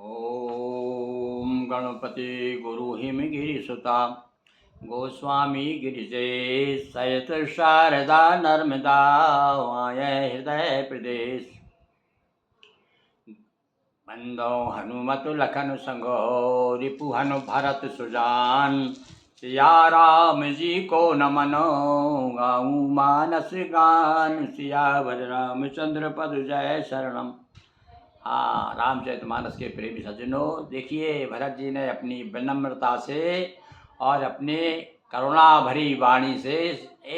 ओम गणपति गुरु हिमगिरिसुता गोस्वामी गिरिजेश सहित शारदा नर्मदा वाय हृदय प्रदेश बंदो हनुमत लखन संगो रिपु हनु भरत सुजान सिया राम जी को नमनो गाऊं मानस गान सियावर रामचंद्र पद जय शरणम। हाँ, रामचरितमानस के प्रेमी सज्जनों, देखिए भरत जी ने अपनी विनम्रता से और अपने करुणा भरी वाणी से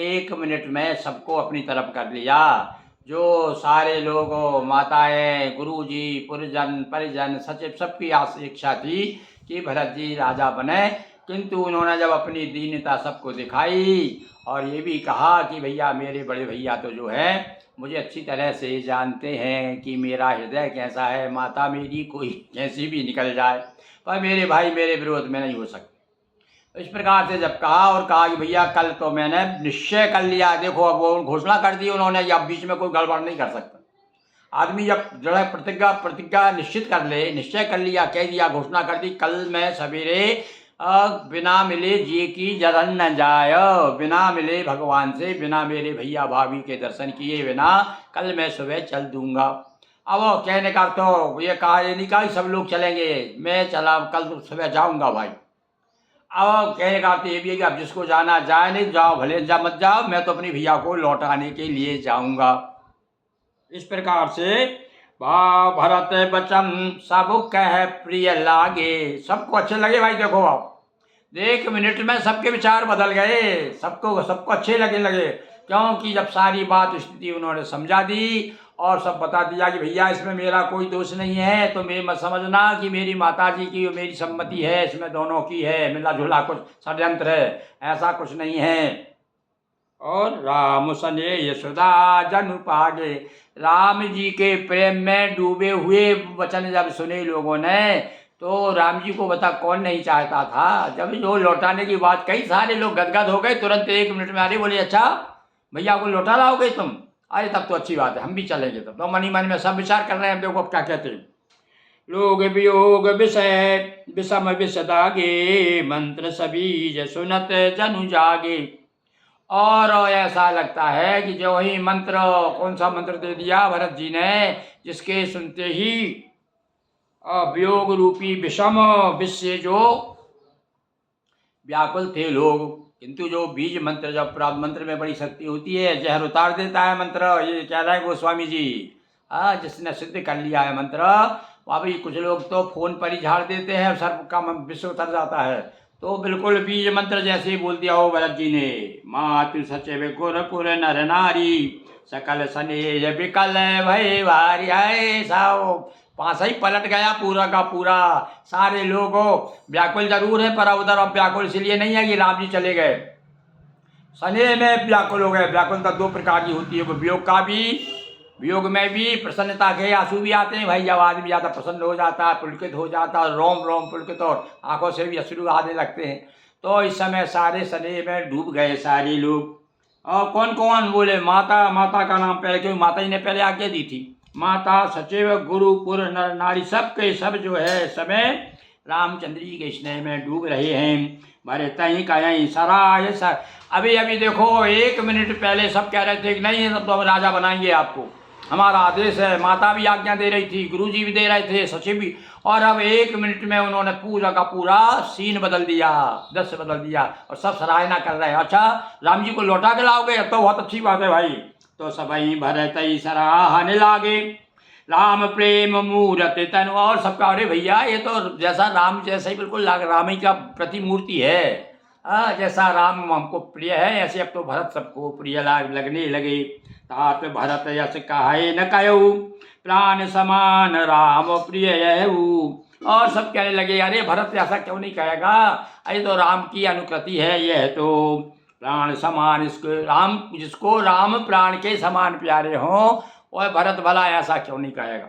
1 मिनट में सबको अपनी तरफ कर लिया। जो सारे लोगों, माताएं, गुरुजी, पुरजन, परिजन, सचिव, सबकी इच्छा थी कि भरत जी राजा बने, किंतु उन्होंने जब अपनी दीनता सबको दिखाई और ये भी कहा कि भैया मेरे बड़े भैया तो जो है मुझे अच्छी तरह से जानते हैं कि मेरा हृदय कैसा है, माता मेरी कोई कैसी भी निकल जाए पर मेरे भाई मेरे विरोध में नहीं हो सकते। इस प्रकार से जब कहा और कहा कि भैया कल तो मैंने निश्चय कर लिया, देखो अब वो घोषणा कर दी उन्होंने, अब बीच में कोई गड़बड़ नहीं कर सकता। आदमी जब दृढ़ प्रतिज्ञा निश्चित कर ले, निश्चय कर लिया, कह दिया, घोषणा कर दी, कल मैं सवेरे बिना मिले जी की जरन न जाय, बिना मिले भगवान से, बिना मेरे भैया भाभी के दर्शन किए बिना कल मैं सुबह चल दूंगा। अब कहने का तो ये कहा, ये नहीं कहा सब लोग चलेंगे, मैं चला कल तो सुबह जाऊंगा भाई। अब कहने का अर्थ ये भी है कि अब जिसको जाना जाए, नहीं जाओ, भले जा मत जाओ, मैं तो अपनी भैया को लौटाने के लिए जाऊंगा। इस प्रकार से भाव भरत बचन सब कह प्रिय लागे, सबको अच्छे लगे भाई। देखो आप 1 मिनट में सबके विचार बदल गए, सबको अच्छे लगे, क्योंकि जब सारी बात स्थिति उन्होंने समझा दी और सब बता दिया कि भैया इसमें मेरा कोई दोष नहीं है, तो मैं मत समझना कि मेरी माता जी की मेरी सम्मति है, इसमें दोनों की है, मिला जुला कुछ षड्यंत्र है, ऐसा कुछ नहीं है। और राम सने यशोदा जनु पागे, राम जी के प्रेम में डूबे हुए वचन जब सुने लोगों ने, तो राम जी को बता कौन नहीं चाहता था। जब जो लौटाने की बात कही, सारे लोग गदगद हो गए, तुरंत 1 मिनट में आ रही, बोले अच्छा भैया को लौटा लाओगे तुम, अरे तब तो अच्छी बात है, हम भी चलेंगे। तब तो मनी मन में सब विचार कर रहे हैं, देखो अब क्या कहते हैं। लोग वियोग विषय विषम विषदागे, मंत्र सभी सुनत जनु जागे। और ऐसा लगता है कि जो ही मंत्र, कौन सा मंत्र दे दिया भरत जी ने, जिसके सुनते ही वियोग रूपी विषम विष से जो व्याकुल थे लोग, किंतु जो बीज मंत्र, जब प्राप्त मंत्र में बड़ी शक्ति होती है, जहर उतार देता है मंत्र, ये कह रहे हैं गोस्वामी जी। जिसने सिद्ध कर लिया है मंत्र, अभी कुछ लोग तो फोन पर ही झाड़ देते हैं, सर्प का विष उतर जाता है, तो बिल्कुल बीज मंत्र जैसे ही बोल दिया हो भरत जी ने। मातु सचिव गुरपुर नर नारी, सकल सने विकल भय भारी, आए साओ पासा ही पलट गया पूरा का पूरा। सारे लोग व्याकुल जरूर है, पर उधर अब व्याकुल इसलिए नहीं है कि राम जी चले गए, सने में व्याकुल हो गए। व्याकुलता 2 प्रकार की होती है, वो वियोग का भी, वियोग में भी प्रसन्नता के आंसू भी आते हैं भाई, जब आदमी ज़्यादा प्रसन्न हो जाता है, पुलकित हो जाता है, रोम रोम पुलकित, और आंखों से भी अश्रु आने लगते हैं, तो इस समय सारे सने में डूब गए सारे लोग। और कौन कौन बोले, माता, माता का नाम पहले, क्योंकि माता ही ने पहले आज्ञा दी थी। माता सचिव गुरु पुर नर नारी, सब के सब जो है समय रामचंद्र जी के स्नेह में डूब रहे हैं। मारे तही कहीं सराय सर, अभी अभी देखो 1 मिनट पहले सब कह रहे थे कि नहीं सब तो हम राजा बनाएंगे आपको, हमारा आदेश है। माता भी आज्ञा दे रही थी, गुरुजी भी दे रहे थे, सचिव भी, और अब 1 मिनट में उन्होंने पूरा का पूरा सीन बदल दिया, दृश्य बदल दिया, और सब सराहना कर रहे हैं। अच्छा राम जी को लौटा के लाओगे, तो बहुत अच्छी बात है भाई। तो सबई भरत सराहने लागे, राम प्रेम मूर्त तन, और सबका अरे भैया ये तो जैसा राम जैसा ही बिल्कुल राम ही का प्रतिमूर्ति है, जैसा राम हमको प्रिय है, ऐसे अब तो भरत सबको प्रिय लगने लगे। तात भरत यश कहे न कहू, प्राण समान राम प्रिय यहू। और सब कहने लगे अरे भरत ऐसा क्यों नहीं कहेगा, अरे तो राम की अनुकृति है, यह तो प्राण समान, इसको राम, जिसको राम प्राण के समान प्यारे हों, और भरत भला ऐसा क्यों नहीं कहेगा।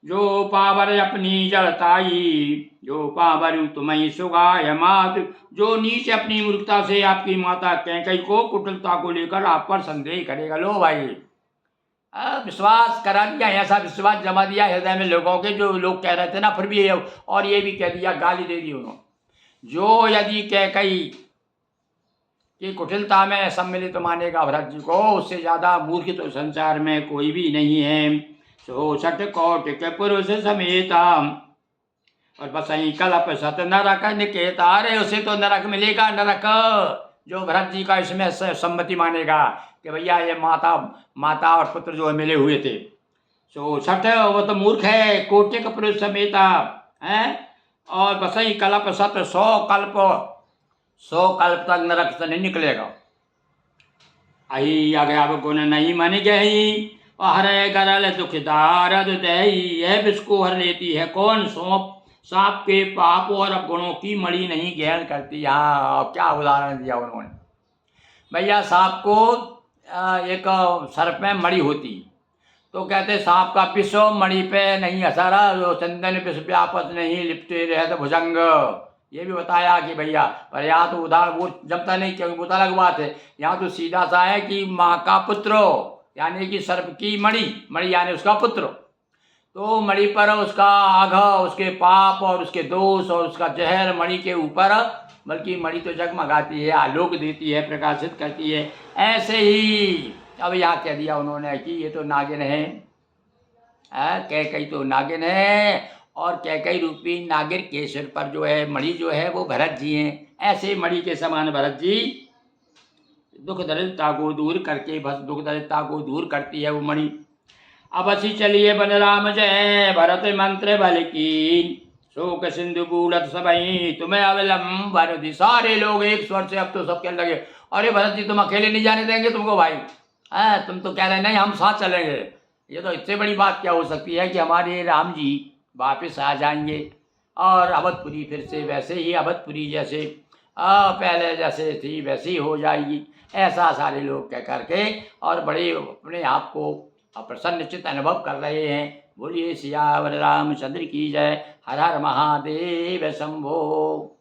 जो पावर अपनी जड़ताई, जो पावर तुम्हें सुगाय मात, जो नीच अपनी मूर्खता से आपकी माता कैकई को कुटिलता को लेकर आप पर संदेह करेगा। लो भाई, विश्वास करा दिया, ऐसा विश्वास जमा दिया हृदय में लोगों के, जो लोग कह रहे थे ना, फिर भी ये और ये भी कह दिया, गाली दे दी उन्होंने, जो यदि कैकई की कुटिलता में सम्मिलित मानेगा भरत जी को, उससे ज्यादा मूर्ख तो संसार में कोई भी नहीं है। सो सठ कोट के पुरुष समेता और बस यही कलप सत नरक निकेता। अरे उसे तो नरक मिलेगा, नरक, जो भरत जी का इसमें सम्मति मानेगा कि भैया ये माता और पुत्र जो मिले हुए थे। सो सठ, वो तो मूर्ख है, कोटि का पुरुष समेता है, और बस ही कल्प सत, 100 कल्प तक नरक से नहीं निकलेगा। आई आगे गुण नहीं मन गई, और हरे करल दुखदार दही। यह विषको हर लेती है कौन, सौंप सांप के पाप और गुणों की मणि नहीं गहन करती। हाँ, क्या उदाहरण दिया उन्होंने। भैया सांप को एक सर्प में मणि होती, तो कहते सांप का पिसो मणि पे नहीं असर, जो चंदन पिस पे आपस नहीं लिपटे रहे तो भुजंग। ये भी बताया कि भैया, पर यहाँ तो उदाहरण वो जमता नहीं, क्योंकि वो तो अलग बात है। यहाँ तो सीधा सा है कि माँ का पुत्र, यानी कि सर्प की मणि यानी उसका पुत्र, तो मणि पर उसका आघ, उसके पाप और उसके दोष और उसका जहर मणि के ऊपर, बल्कि मणि तो जगमगाती है, आलोक देती है, प्रकाशित करती है। ऐसे ही अब यहाँ कह दिया उन्होंने कि ये तो नागिन है, कैकई तो नागिन है, और कैकई रूपी नागिन के सिर पर जो है मणि जो है वो भरत जी हैं। ऐसे मणि के समान भरत जी दुख दरिद्रता को दूर करके, बस दुख दरिद्रता को दूर करती है वो मणि। अब असी चलिए बलराम जय, भरत मंत्र बल की, शोक सिंधु बूढ़त सबई तुम्हें अवलंब भरत। सारे लोग एक स्वर से अब तो सब कहने लगे, अरे भरत जी तुम अकेले नहीं जाने देंगे तुमको भाई, तुम तो कह रहे नहीं हम साथ चलेंगे। ये तो इससे बड़ी बात क्या हो सकती है कि हमारे राम जी वापस आ जाएंगे, और अवधपुरी फिर से वैसे ही, अवधपुरी जैसे पहले जैसे थी वैसे ही हो जाएगी। ऐसा सारे लोग कह करके और बड़े अपने आप को प्रसन्नचित अनुभव कर रहे हैं। बोलिए सियावर रामचंद्र की जय। हर हर महादेव शंभो।